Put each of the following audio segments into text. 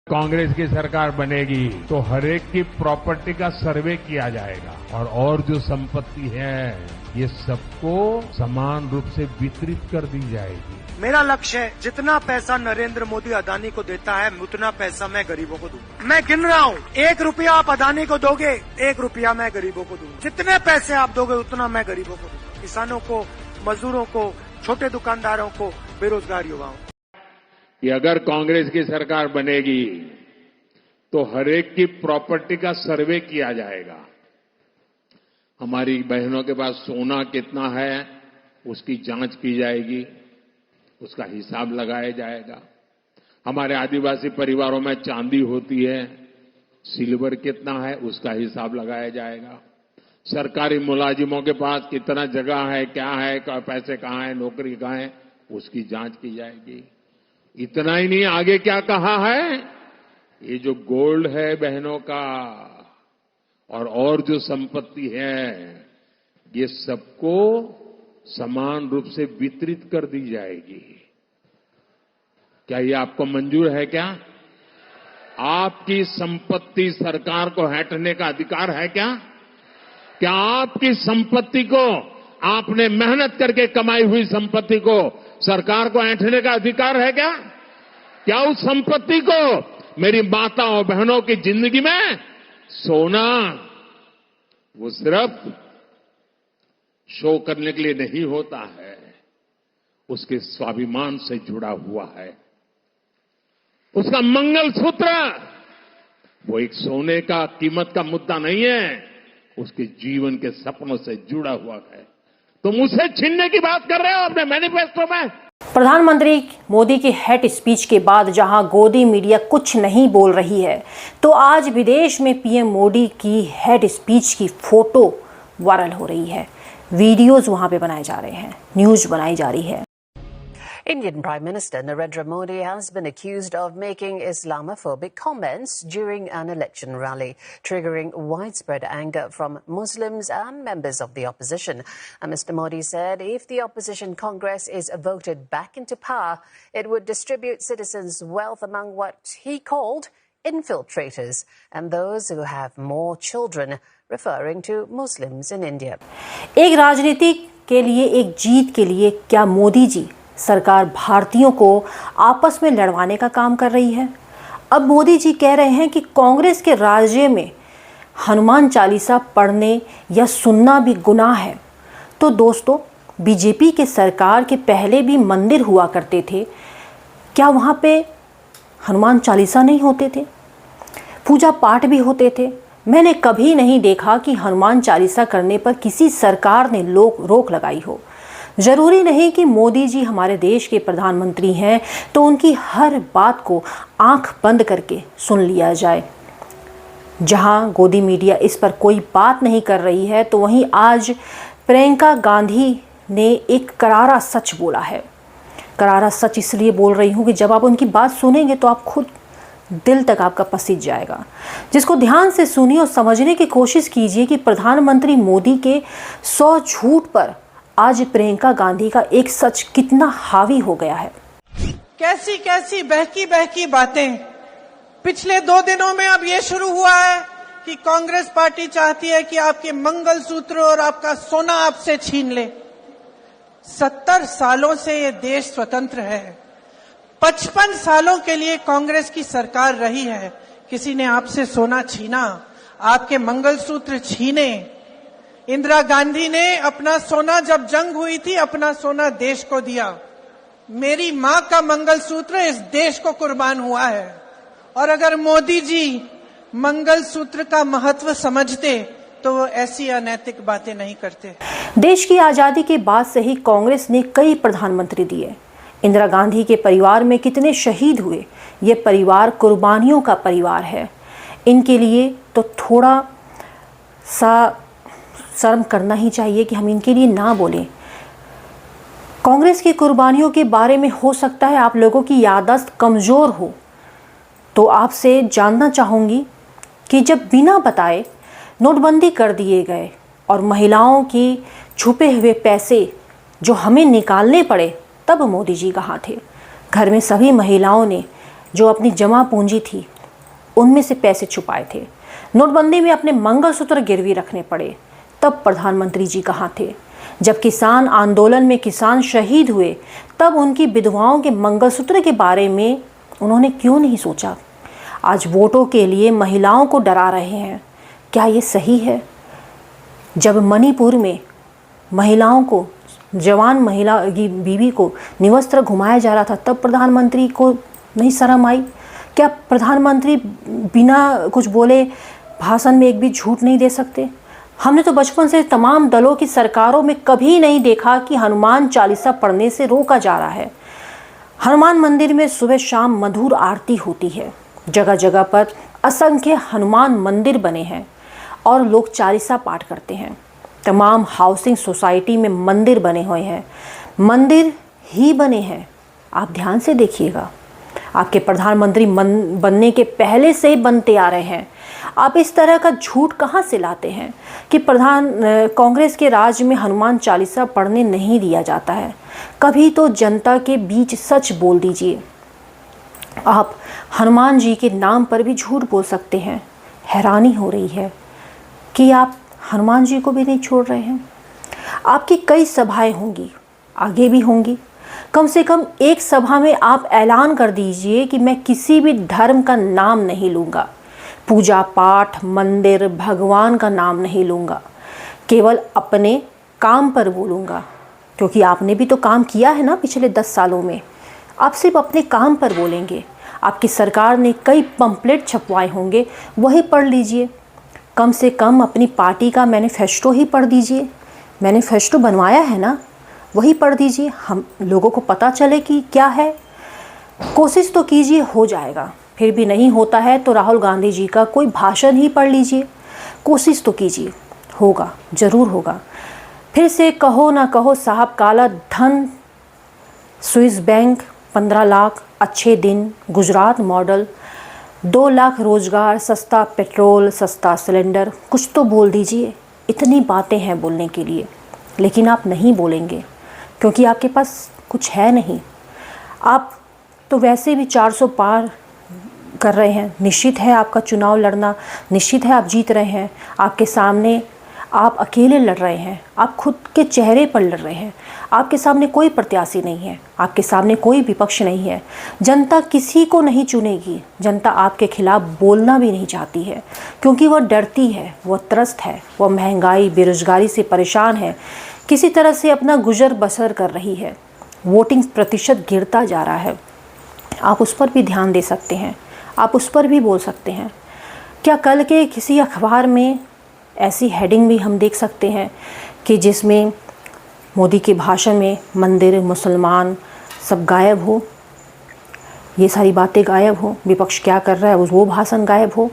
कांग्रेस की सरकार बनेगी तो हर एक की प्रॉपर्टी का सर्वे किया जाएगा और जो संपत्ति है ये सबको समान रूप से वितरित कर दी जाएगी। मेरा लक्ष्य है जितना पैसा नरेंद्र मोदी अदानी को देता है उतना पैसा मैं गरीबों को दूं। मैं गिन रहा हूँ, 1 रुपया आप अदानी को दोगे, 1 रुपया मैं गरीबों को दूं। जितने पैसे आप दोगे उतना मैं गरीबों को दूंगा, किसानों को, मजदूरों को, छोटे दुकानदारों को, बेरोजगार युवाओं को। कि अगर कांग्रेस की सरकार बनेगी तो हर एक की प्रॉपर्टी का सर्वे किया जाएगा। हमारी बहनों के पास सोना कितना है उसकी जांच की जाएगी, उसका हिसाब लगाया जाएगा। हमारे आदिवासी परिवारों में चांदी होती है, सिल्वर कितना है उसका हिसाब लगाया जाएगा। सरकारी मुलाजिमों के पास कितना जगह है, क्या है, पैसे कहाँ है, नौकरी कहाँ है, उसकी जांच की जाएगी। इतना ही नहीं, आगे क्या कहा है, ये जो गोल्ड है बहनों का और जो संपत्ति है ये सबको समान रूप से वितरित कर दी जाएगी। क्या ये आपको मंजूर है? क्या आपकी संपत्ति सरकार को हटने का अधिकार है? क्या आपकी संपत्ति को, आपने मेहनत करके कमाई हुई संपत्ति को सरकार को ऐंठने का अधिकार है? क्या उस संपत्ति को मेरी माताओं बहनों की जिंदगी में सोना वो सिर्फ शो करने के लिए नहीं होता है, उसके स्वाभिमान से जुड़ा हुआ है। उसका मंगलसूत्र वो एक सोने का कीमत का मुद्दा नहीं है, उसके जीवन के सपनों से जुड़ा हुआ है। तुम उसे छीनने की बात कर रहे हो अपने मैनिफेस्टो में। प्रधानमंत्री मोदी की हेट स्पीच के बाद जहां गोदी मीडिया कुछ नहीं बोल रही है, तो आज विदेश में पीएम मोदी की हेट स्पीच की फोटो वायरल हो रही है। वीडियोस वहां पे बनाए जा रहे हैं, न्यूज बनाई जा रही है। Indian Prime Minister Narendra Modi has been accused of making Islamophobic comments during an election rally, triggering widespread anger from Muslims and members of the opposition. And Mr. Modi said if the opposition Congress is voted back into power, it would distribute citizens' wealth among what he called infiltrators and those who have more children, referring to Muslims in India. एक राजनीति के लिए, एक जीत के लिए क्या मोदी जी सरकार भारतीयों को आपस में लड़वाने का काम कर रही है? अब मोदी जी कह रहे हैं कि कांग्रेस के राज्य में हनुमान चालीसा पढ़ने या सुनना भी गुनाह है। तो दोस्तों, बीजेपी के सरकार के पहले भी मंदिर हुआ करते थे, क्या वहाँ पे हनुमान चालीसा नहीं होते थे? पूजा पाठ भी होते थे। मैंने कभी नहीं देखा कि हनुमान चालीसा करने पर किसी सरकार ने रोक लगाई हो। जरूरी नहीं कि मोदी जी हमारे देश के प्रधानमंत्री हैं तो उनकी हर बात को आंख बंद करके सुन लिया जाए। जहां गोदी मीडिया इस पर कोई बात नहीं कर रही है, तो वहीं आज प्रियंका गांधी ने एक करारा सच बोला है। करारा सच इसलिए बोल रही हूं कि जब आप उनकी बात सुनेंगे तो आप खुद दिल तक आपका पसीज जाएगा। जिसको ध्यान से सुनिए और समझने की कोशिश कीजिए कि प्रधानमंत्री मोदी के 100 झूठ पर आज प्रियंका गांधी का एक सच कितना हावी हो गया है। कैसी कैसी बहकी बातें पिछले 2 दिनों में अब ये शुरू हुआ है कि कांग्रेस पार्टी चाहती है कि आपके मंगलसूत्र और आपका सोना आपसे छीन ले। 70 सालों से ये देश स्वतंत्र है, 55 सालों के लिए कांग्रेस की सरकार रही है। किसी ने आपसे सोना छीना, आपके मंगलसूत्र छीने? इंदिरा गांधी ने अपना सोना, जब जंग हुई थी, अपना सोना देश को दिया। मेरी मां का मंगलसूत्र इस देश को कुर्बान हुआ है। और अगर मोदी जी मंगलसूत्र का महत्व समझते तो वो ऐसी अनैतिक बातें नहीं करते। देश की आजादी के बाद से ही कांग्रेस ने कई प्रधानमंत्री दिए। इंदिरा गांधी के परिवार में कितने शहीद हुए, ये परिवार कुर्बानियों का परिवार है। इनके लिए तो थोड़ा सा शर्म करना ही चाहिए कि हम इनके लिए ना बोलें। कांग्रेस की कुर्बानियों के बारे में हो सकता है आप लोगों की याददाश्त कमज़ोर हो, तो आपसे जानना चाहूँगी कि जब बिना बताए नोटबंदी कर दिए गए और महिलाओं की छुपे हुए पैसे जो हमें निकालने पड़े, तब मोदी जी कहाँ थे? घर में सभी महिलाओं ने जो अपनी जमा पूंजी थी उनमें से पैसे छुपाए थे। नोटबंदी में अपने मंगलसूत्र गिरवी रखने पड़े, तब प्रधानमंत्री जी कहाँ थे? जब किसान आंदोलन में किसान शहीद हुए, तब उनकी विधवाओं के मंगलसूत्र के बारे में उन्होंने क्यों नहीं सोचा? आज वोटों के लिए महिलाओं को डरा रहे हैं, क्या ये सही है? जब मणिपुर में महिलाओं को, जवान महिला की बीवी को निवस्त्र घुमाया जा रहा था, तब प्रधानमंत्री को नहीं शर्म आई? क्या प्रधानमंत्री बिना कुछ बोले भाषण में एक भी झूठ नहीं दे सकते? हमने तो बचपन से तमाम दलों की सरकारों में कभी नहीं देखा कि हनुमान चालीसा पढ़ने से रोका जा रहा है। हनुमान मंदिर में सुबह शाम मधुर आरती होती है। जगह जगह पर असंख्य हनुमान मंदिर बने हैं और लोग चालीसा पाठ करते हैं। तमाम हाउसिंग सोसाइटी में मंदिर बने हुए हैं, मंदिर ही बने हैं। आप ध्यान से देखिएगा, आपके प्रधानमंत्री बनने के पहले से ही बनते आ रहे हैं। आप इस तरह का झूठ कहाँ से लाते हैं कि कांग्रेस के राज में हनुमान चालीसा पढ़ने नहीं दिया जाता है? कभी तो जनता के बीच सच बोल दीजिए। आप हनुमान जी के नाम पर भी झूठ बोल सकते हैं। हैरानी हो रही है कि आप हनुमान जी को भी नहीं छोड़ रहे हैं। आपकी कई सभाएं होंगी, आगे भी होंगी। कम से कम एक सभा में आप ऐलान कर दीजिए कि मैं किसी भी धर्म का नाम नहीं लूँगा, पूजा पाठ, मंदिर, भगवान का नाम नहीं लूँगा, केवल अपने काम पर बोलूँगा। क्योंकि आपने भी तो काम किया है ना पिछले 10 सालों में। आप सिर्फ अपने काम पर बोलेंगे। आपकी सरकार ने कई पंपलेट छपवाए होंगे, वही पढ़ लीजिए। कम से कम अपनी पार्टी का मैनिफेस्टो ही पढ़ दीजिए। मैनिफेस्टो बनवाया है ना, वही पढ़ दीजिए, हम लोगों को पता चले कि क्या है। कोशिश तो कीजिए, हो जाएगा। फिर भी नहीं होता है तो राहुल गांधी जी का कोई भाषण ही पढ़ लीजिए। कोशिश तो कीजिए, होगा, ज़रूर होगा। फिर से कहो ना कहो साहब, काला धन, स्विस बैंक, 15 लाख, अच्छे दिन, गुजरात मॉडल, 2 लाख रोजगार, सस्ता पेट्रोल, सस्ता सिलेंडर, कुछ तो बोल दीजिए। इतनी बातें हैं बोलने के लिए, लेकिन आप नहीं बोलेंगे क्योंकि आपके पास कुछ है नहीं। आप तो वैसे भी 400 पार कर रहे हैं। निश्चित है आपका चुनाव लड़ना, निश्चित है आप जीत रहे हैं। आपके सामने आप अकेले लड़ रहे हैं, आप खुद के चेहरे पर लड़ रहे हैं। आपके सामने कोई प्रत्याशी नहीं है, आपके सामने कोई विपक्ष नहीं है। जनता किसी को नहीं चुनेगी। जनता आपके खिलाफ बोलना भी नहीं चाहती है क्योंकि वह डरती है, वह त्रस्त है, वह महंगाई, बेरोजगारी से परेशान है, किसी तरह से अपना गुजर बसर कर रही है। वोटिंग प्रतिशत गिरता जा रहा है। आप उस पर भी ध्यान दे सकते हैं, आप उस पर भी बोल सकते हैं। क्या कल के किसी अखबार में ऐसी हेडिंग भी हम देख सकते हैं कि जिसमें मोदी के भाषण में मंदिर, मुसलमान सब गायब हो, ये सारी बातें गायब हो, विपक्ष क्या कर रहा है वो भाषण गायब हो,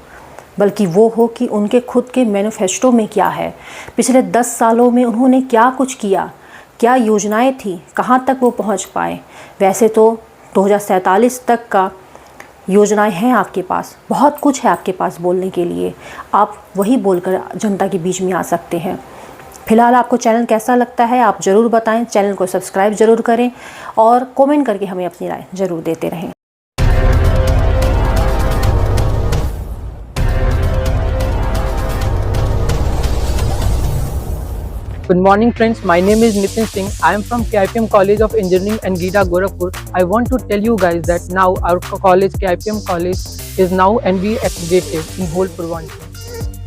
बल्कि वो हो कि उनके खुद के मैनिफेस्टो में क्या है, पिछले 10 सालों में उन्होंने क्या कुछ किया, क्या योजनाएं थी, कहाँ तक वो पहुँच पाए। वैसे तो 2047 तक का योजनाएं हैं आपके पास, बहुत कुछ है आपके पास बोलने के लिए। आप वही बोलकर जनता के बीच में आ सकते हैं। फिलहाल आपको चैनल कैसा लगता है आप ज़रूर बताएं। चैनल को सब्सक्राइब ज़रूर करें और कमेंट करके हमें अपनी राय ज़रूर देते रहें। Good morning friends, my name is Nitin Singh. I am from KIPM College of Engineering and Gita Gorakhpur. I want to tell you guys that now our college, KIPM College is now NBA accredited in whole Purvanchal.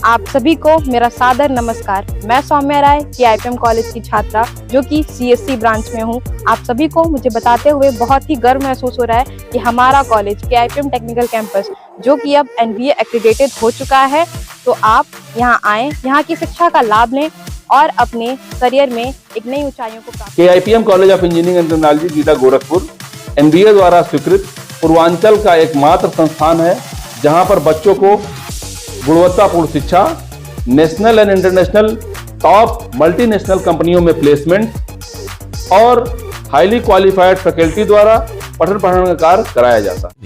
आप सभी को मेरा सादर नमस्कार। मैं सौम्या राय, KIPM college की छात्रा जो कि CSC ब्रांच में हूँ। आप सभी को मुझे बताते हुए बहुत ही गर्व महसूस हो रहा है कि हमारा कॉलेज KIPM टेक्निकल कैंपस जो कि अब NBA एक्रेडिटेड हो चुका है। तो आप यहाँ आएँ, यहाँ की शिक्षा का लाभ लें और अपने करियर में एक नई ऊंचाइयों को प्राप्त। KIPM college of engineering and technology Gita Gorakhpur NBA द्वारा स्वीकृत पूर्वांचल का एकमात्र संस्थान है जहां पर बच्चों को गुणवत्तापूर्ण शिक्षा, national and international top multinational कंपनियों में प्लेसमेंट और हाईली क्वालिफाइड फैकल्टी द्वारा पठन पाठन का कार्य कराया जाता है।